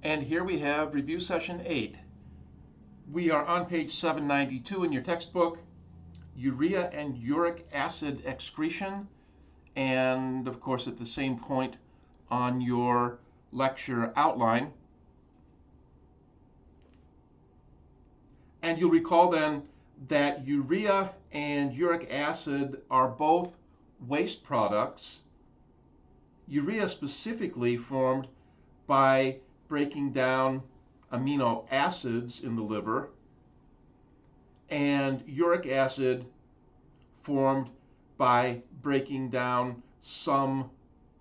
And here we have review session 8. We are on page 792 in your textbook, urea and uric acid excretion, and of course at the same point on your lecture outline. And you'll recall then that urea and uric acid are both waste products. Urea specifically formed by breaking down amino acids in the liver, and uric acid formed by breaking down some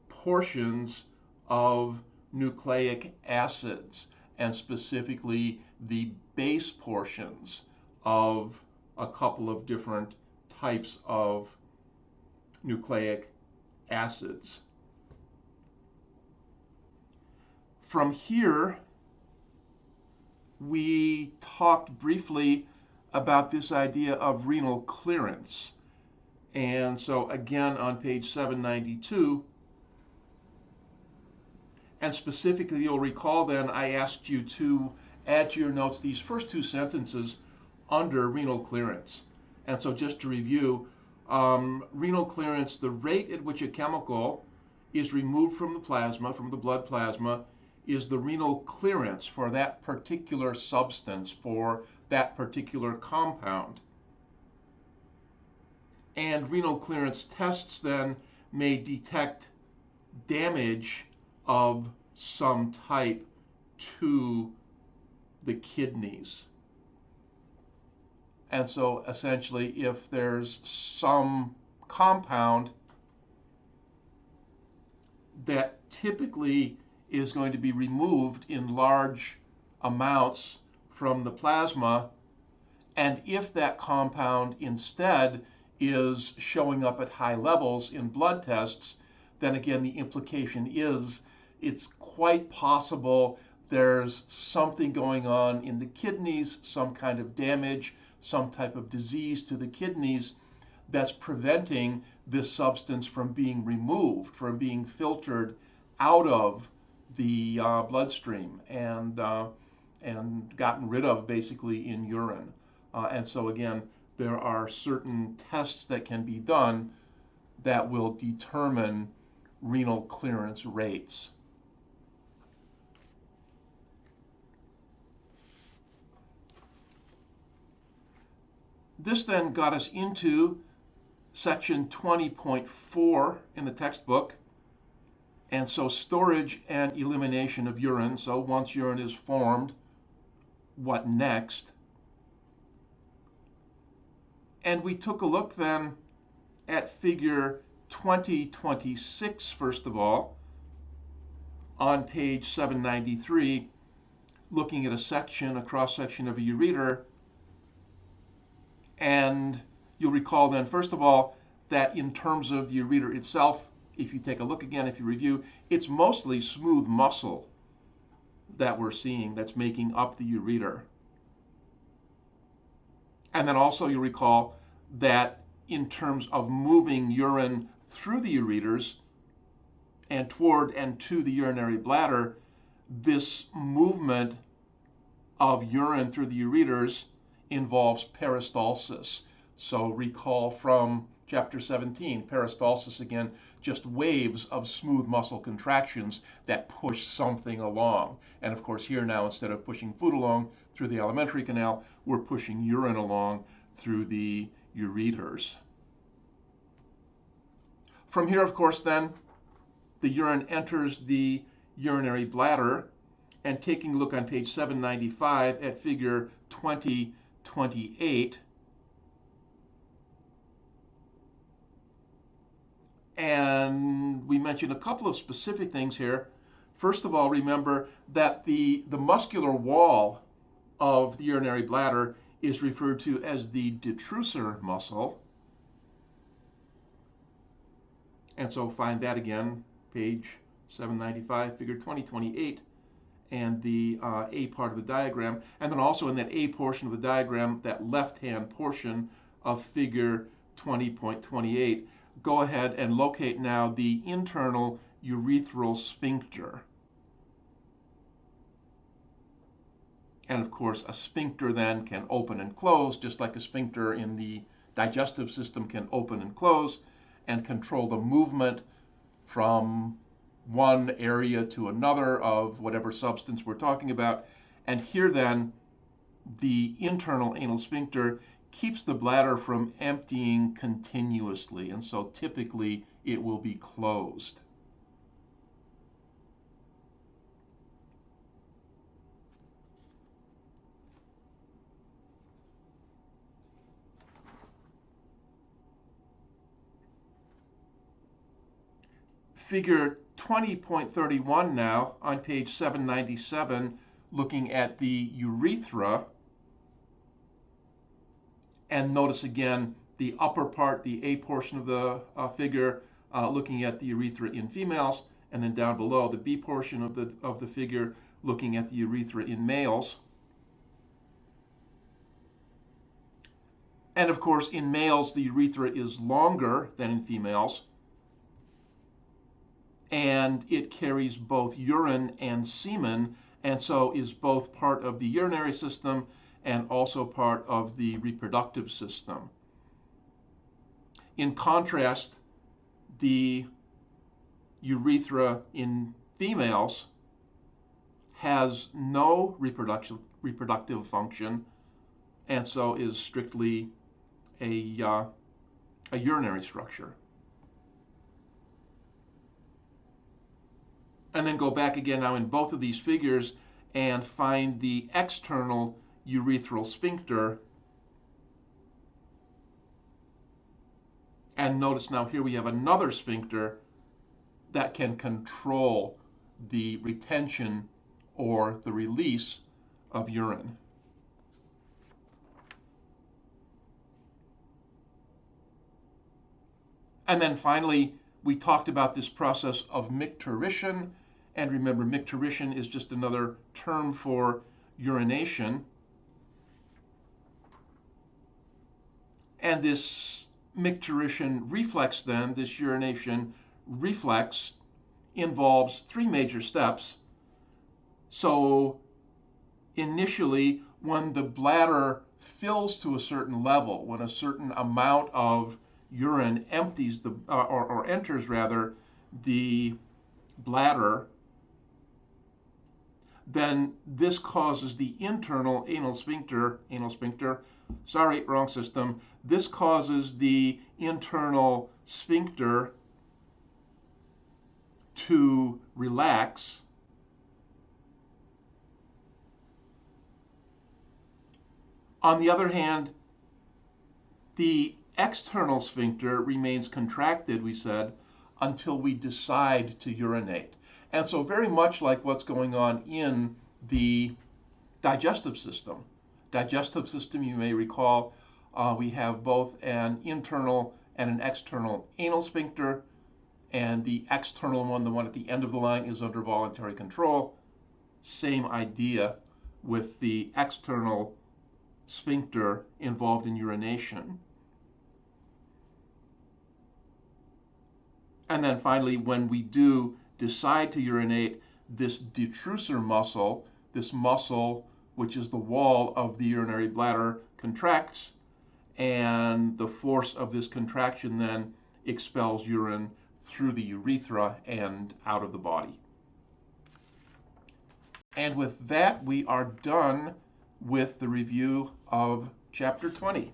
portions of nucleic acids, and specifically the base portions of a couple of different types of nucleic acids. From here, we talked briefly about this idea of renal clearance. And so again on page 792, and specifically you'll recall then I asked you to add to your notes these first two sentences under renal clearance. And so just to review, renal clearance, the rate at which a chemical is removed from the plasma, from the blood plasma, is the renal clearance for that particular substance, for that particular compound. And renal clearance tests then may detect damage of some type to the kidneys. And so essentially, if there's some compound that typically is going to be removed in large amounts from the plasma, and if that compound instead is showing up at high levels in blood tests, then again the implication is it's quite possible there's something going on in the kidneys, some kind of damage, some type of disease to the kidneys that's preventing this substance from being removed, from being filtered out of the bloodstream and gotten rid of basically in urine. And so again, there are certain tests that can be done that will determine renal clearance rates. This then got us into section 20.4 in the textbook. And so storage and elimination of urine. So once urine is formed, what next? And we took a look then at figure 2026, first of all, on page 793, looking at a cross-section of a ureter. And you'll recall then, first of all, that in terms of the ureter itself, if you take a look again, if you review, it's mostly smooth muscle that we're seeing that's making up the ureter. And then also you recall that in terms of moving urine through the ureters and toward and to the urinary bladder, this movement of urine through the ureters involves peristalsis. So recall from chapter 17, peristalsis again, just waves of smooth muscle contractions that push something along. And of course here now, instead of pushing food along through the alimentary canal, we're pushing urine along through the ureters. From here, of course, then, the urine enters the urinary bladder, and taking a look on page 795 at figure 2028, and we mentioned a couple of specific things here. First of all, remember that the muscular wall of the urinary bladder is referred to as the detrusor muscle. And so find that again, page 795, figure 2028, and the A part of the diagram. And then also in that A portion of the diagram, that left-hand portion of figure 20.28, go ahead and locate now the internal urethral sphincter. And of course, a sphincter then can open and close, just like a sphincter in the digestive system can open and close and control the movement from one area to another of whatever substance we're talking about. And here then, the internal anal sphincter keeps the bladder from emptying continuously, and so typically it will be closed. Figure 20.31 now on page 797, looking at the urethra. And notice again the upper part, the A portion of the figure, looking at the urethra in females, and then down below the B portion of the figure, looking at the urethra in males. And of course, in males, the urethra is longer than in females, and it carries both urine and semen, and so is both part of the urinary system and also part of the reproductive system. In contrast, the urethra in females has no reproductive function, and so is strictly a urinary structure. And then go back again now in both of these figures and find the external urethral sphincter. And notice now here we have another sphincter that can control the retention or the release of urine. And then finally, we talked about this process of micturition. And remember, micturition is just another term for urination. And this micturition reflex then, this urination reflex, involves three major steps. So initially, when the bladder fills to a certain level, when a certain amount of urine empties or enters rather the bladder, then this causes the internal anal sphincter, sorry, wrong system. This causes the internal sphincter to relax. On the other hand, the external sphincter remains contracted, we said, until we decide to urinate. And so very much like what's going on in the digestive system. Digestive system, you may recall, we have both an internal and an external anal sphincter, and the external one, the one at the end of the line, is under voluntary control. Same idea with the external sphincter involved in urination. And then finally, when we do decide to urinate, this detrusor muscle, this muscle which is the wall of the urinary bladder, contracts, and the force of this contraction then expels urine through the urethra and out of the body. And with that, we are done with the review of Chapter 20.